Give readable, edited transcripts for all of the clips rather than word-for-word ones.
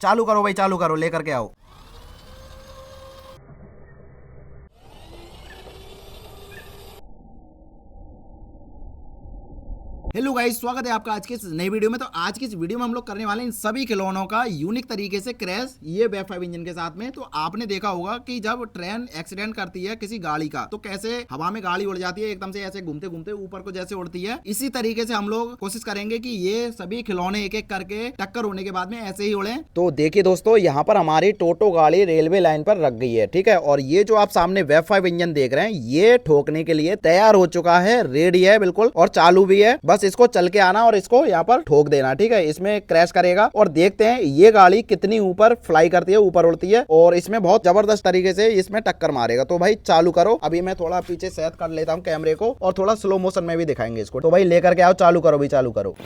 चालू करो भाई, चालू करो, लेकर के आओ। हेलो गाइस, स्वागत है आपका आज के इस नई वीडियो में। तो आज की इस वीडियो में हम लोग करने वाले हैं इन सभी खिलौनों का यूनिक तरीके से क्रैश, ये वेब 5 इंजन के साथ में। तो आपने देखा होगा कि जब ट्रेन एक्सीडेंट करती है किसी गाड़ी का, तो कैसे हवा में गाड़ी उड़ जाती है, एकदम से ऐसे घूमते घूमते ऊपर को जैसे उड़ती है। इसी तरीके से हम लोग कोशिश करेंगे कि ये सभी खिलौने एक एक करके टक्कर होने के बाद में ऐसे ही उड़े। तो देखिए दोस्तों, यहाँ पर हमारी टोटो गाड़ी रेलवे लाइन पर रख गई है, ठीक है। और ये जो आप सामने वेब 5 इंजन देख रहे हैं, ये ठोकने के लिए तैयार हो चुका है, रेडी है बिल्कुल, और चालू भी है। बस इसको चल के आना और इसको यहाँ पर ठोक देना, ठीक है। इसमें क्रैश करेगा और देखते हैं ये गाड़ी कितनी ऊपर फ्लाई करती है, ऊपर उड़ती है, और इसमें बहुत जबरदस्त तरीके से इसमें टक्कर मारेगा। तो भाई चालू करो। अभी मैं थोड़ा पीछे सेट कर लेता हूँ कैमरे को, और थोड़ा स्लो मोशन में भी दिखाएंगे इसको। तो भाई लेकर के आओ, चालू करो भाई, चालू करो।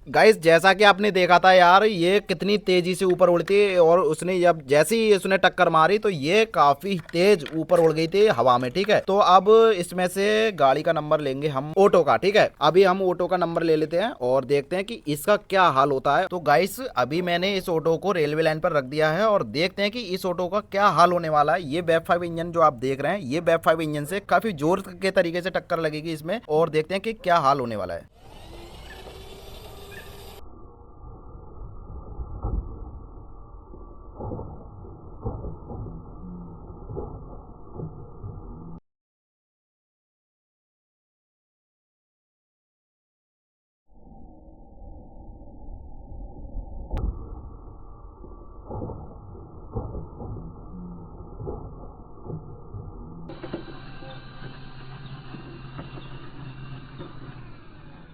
गाइस, जैसा कि आपने देखा था यार, ये कितनी तेजी से ऊपर उड़ती है, और उसने जब जैसे ही उसने टक्कर मारी तो ये काफी तेज ऊपर उड़ गई थी हवा में, ठीक है। तो अब इसमें से गाड़ी का नंबर लेंगे हम, ऑटो का, ठीक है। अभी हम ऑटो का नंबर ले लेते हैं और देखते हैं कि इसका क्या हाल होता है। तो गाइस, अभी मैंने इस ऑटो को रेलवे लाइन पर रख दिया है, और देखते हैं कि इस ऑटो का क्या हाल होने वाला है। ये वेब 5 इंजन जो आप देख रहे हैं, ये वेब 5 इंजन से काफी जोर के तरीके से टक्कर लगेगी इसमें, और देखते हैं कि क्या हाल होने वाला है।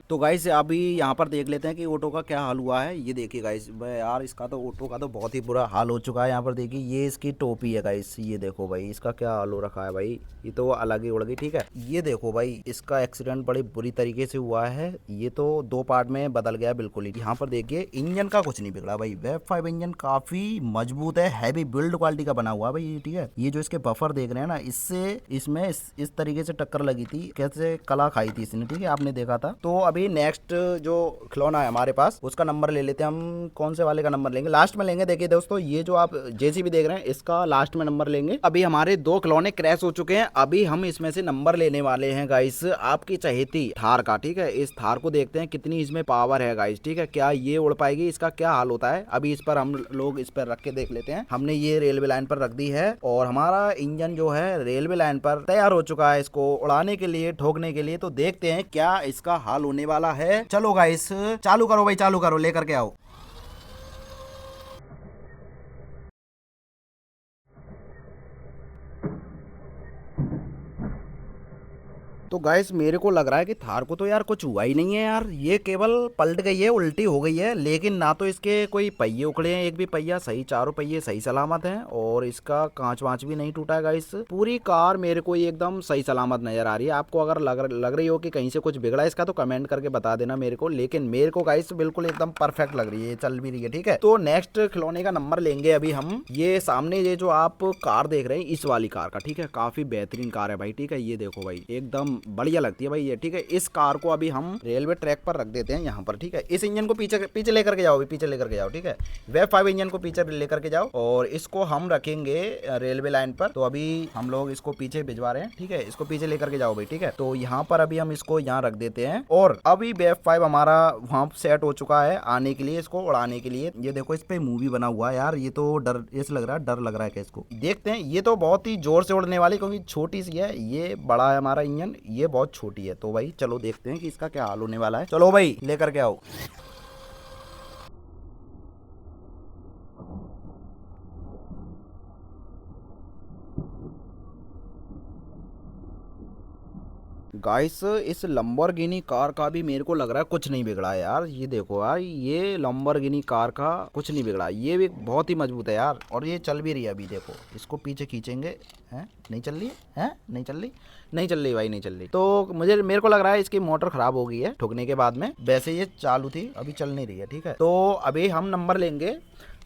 तो गाइस, अभी यहाँ पर देख लेते हैं कि ऑटो का क्या हाल हुआ है। ये देखिए गाइस, यार इसका तो ऑटो का तो बहुत ही बुरा हाल हो चुका है। यहाँ पर देखिए, ये इसकी टोपी है गाइस, ये देखो भाई इसका क्या हाल हो रखा है भाई। ये तो अलग ही उड़ गई, ठीक है। ये देखो भाई, इसका एक्सीडेंट बड़ी बुरी तरीके से हुआ है। ये तो दो पार्ट में बदल गया बिल्कुल ही। यहाँ पर देखिए, इंजन का कुछ नहीं बिगड़ा भाई। वेब 5 इंजन काफी मजबूत है, हैवी बिल्ड क्वालिटी का बना हुआ है भाई, ठीक है। ये जो इसके बफर देख रहे हैं ना, इससे इसमें इस तरीके से टक्कर लगी थी, कैसे कला खाई थी इसने, ठीक है, आपने देखा था। तो अभी नेक्स्ट जो खिलौना है हमारे पास, उसका नंबर ले लेते हैं हम। कौन से वाले का नंबर लेंगे? लास्ट में लेंगे। देखिए दोस्तों, ये जो आप जेसीबी देख रहे हैं, इसका लास्ट में नंबर लेंगे। अभी हमारे दो खिलौने क्रैश हो चुके हैं। अभी हम इसमें से नंबर लेने वाले हैं गाइस, आपकी चहेती थार का, ठीक है। इस थार को देखते हैं कितनी इसमें पावर है गाइस, ठीक है। क्या ये उड़ पाएगी? इसका क्या हाल होता है? अभी इस पर हम लोग इस पर रख के देख लेते हैं। हमने ये रेलवे लाइन पर रख दी है, और हमारा इंजन जो है रेलवे लाइन पर तैयार हो चुका है इसको उड़ाने के लिए, ठोकने के लिए। तो देखते हैं क्या इसका हाल होने वाला है। चलो गाइस, चालू करो भाई, चालू करो, लेकर के आओ। तो गाइस, मेरे को लग रहा है कि थार को तो यार कुछ हुआ ही नहीं है यार। ये केवल पलट गई है, उल्टी हो गई है, लेकिन ना तो इसके कोई पहिए उखड़े हैं, एक भी पहिया सही, चारों पहिए सही सलामत हैं, और इसका कांच वांच भी नहीं टूटा है गाइस। पूरी कार मेरे को ये एकदम सही सलामत नजर आ रही है। आपको अगर लग रही हो कि कहीं से कुछ बिगड़ा है इसका, तो कमेंट करके बता देना मेरे को। लेकिन मेरे को गाइस बिल्कुल एकदम परफेक्ट लग रही है, चल भी रही है, ठीक है। तो नेक्स्ट खिलौने का नंबर लेंगे अभी हम। ये सामने ये जो आप कार देख रहे हैं, इस वाली कार का, ठीक है। काफी बेहतरीन कार है भाई, ठीक है। ये देखो भाई, एकदम बढ़िया लगती है भाई ये, ठीक है। इस कार को अभी हम रेलवे ट्रैक पर रख देते हैं यहाँ पर, ठीक है। इस इंजन को पीछे पीछे लेकर के जाओ, अभी पीछे लेकर के जाओ, ठीक है। वेब 5 इंजन को पीछे लेकर के जाओ, और इसको हम रखेंगे रेलवे लाइन पर। तो अभी हम लोग इसको पीछे भिजवा रहे हैं, ठीक है। इसको पीछे लेकर के जाओ भाई, ठीक है। तो यहाँ पर अभी हम इसको यहाँ रख देते हैं, और अभी वेब 5 हमारा वहाँ सेट हो चुका है आने के लिए, इसको उड़ाने के लिए। ये देखो, इस पे मूवी बना हुआ है यार। ये तो डर ऐसे लग रहा है, डर लग रहा है कि इसको देखते हैं। ये तो बहुत ही जोर से उड़ने वाली, क्योंकि छोटी सी है, ये बड़ा है हमारा इंजन, ये बहुत छोटी है। तो भाई चलो देखते हैं कि इसका क्या हाल होने वाला है। चलो भाई, लेकर के आओ। गाइस, इस लंबोर्गिनी कार का भी मेरे को लग रहा है कुछ नहीं बिगड़ा है यार। ये देखो यार, ये लंबोर्गिनी कार का कुछ नहीं बिगड़ा, ये भी बहुत ही मजबूत है यार, और ये चल भी रही है। अभी देखो, इसको पीछे खींचेंगे, हैं नहीं चल रही है, नहीं चल रही, नहीं चल रही भाई, नहीं चल रही। तो मेरे को लग रहा है इसकी मोटर खराब हो गई है ठुकने के बाद में। वैसे ये चालू थी, अभी चल नहीं रही है, ठीक है। तो अभी हम नंबर लेंगे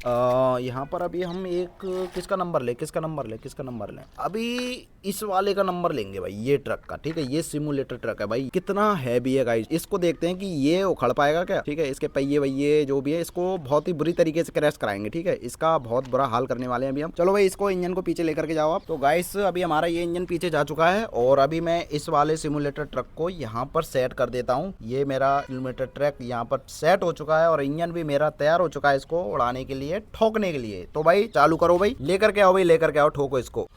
यहाँ पर अभी हम एक किसका नंबर ले, किसका नंबर ले, किसका नंबर ले, अभी इस वाले का नंबर लेंगे भाई, ये ट्रक का। ठीक है, ये सिमुलेटर ट्रक है भाई, कितना हैवी है गाइस। इसको देखते हैं कि ये उखड़ पाएगा क्या। ठीक है, इसके पहिए वहिए जो भी है, इसको बहुत ही बुरी तरीके से क्रैश कराएंगे। ठीक है, इसका बहुत बुरा हाल करने वाले हैं अभी हम। चलो भाई, इसको इंजन को पीछे लेकर के जाओ आप। तो गाइस अभी हमारा ये इंजन पीछे जा चुका है और अभी मैं इस वाले सिमुलेटर ट्रक को यहाँ पर सेट कर देता हूँ। ये मेरा सिमुलेटर ट्रक यहाँ पर सेट हो चुका है और इंजन भी मेरा तैयार हो चुका है इसको उड़ाने के लिए, ठोकने के लिए। तो भाई चालू करो भाई, लेकर के आओ भाई, लेकर के आओ, ठोको इसको।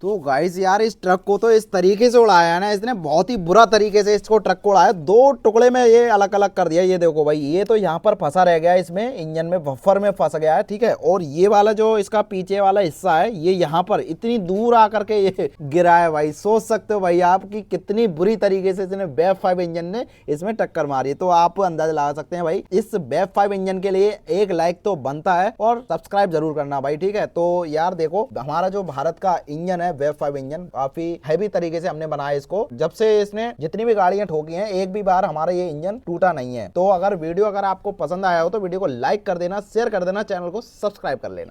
तो गाइस यार, इस ट्रक को तो इस तरीके से उड़ाया है ना इसने, बहुत ही बुरा तरीके से इसको ट्रक को उड़ाया, दो टुकड़े में ये अलग अलग कर दिया। ये देखो भाई, ये तो यहाँ पर फंसा रह गया है, इसमें इंजन में बफर में फंस गया है। ठीक है, और ये वाला जो इसका पीछे वाला हिस्सा है, ये यहाँ पर इतनी दूर आकर के ये गिरा है भाई। सोच सकते हो भाई आप कि कितनी बुरी तरीके से इसने वेव 5 इंजन ने इसमें टक्कर मारी है। तो आप अंदाजा लगा सकते हैं भाई, इस वेव 5 इंजन के लिए एक लाइक तो बनता है और सब्सक्राइब जरूर करना भाई। ठीक है, तो यार देखो, हमारा जो भारत का इंजन है वेव 5 इंजन, काफी हैवी तरीके से हमने बनाया इसको। जब से इसने जितनी भी गाड़ियां ठोकी हैं, एक भी बार हमारा ये इंजन टूटा नहीं है। तो अगर वीडियो अगर आपको पसंद आया हो तो वीडियो को लाइक कर देना, शेयर कर देना, चैनल को सब्सक्राइब कर लेना।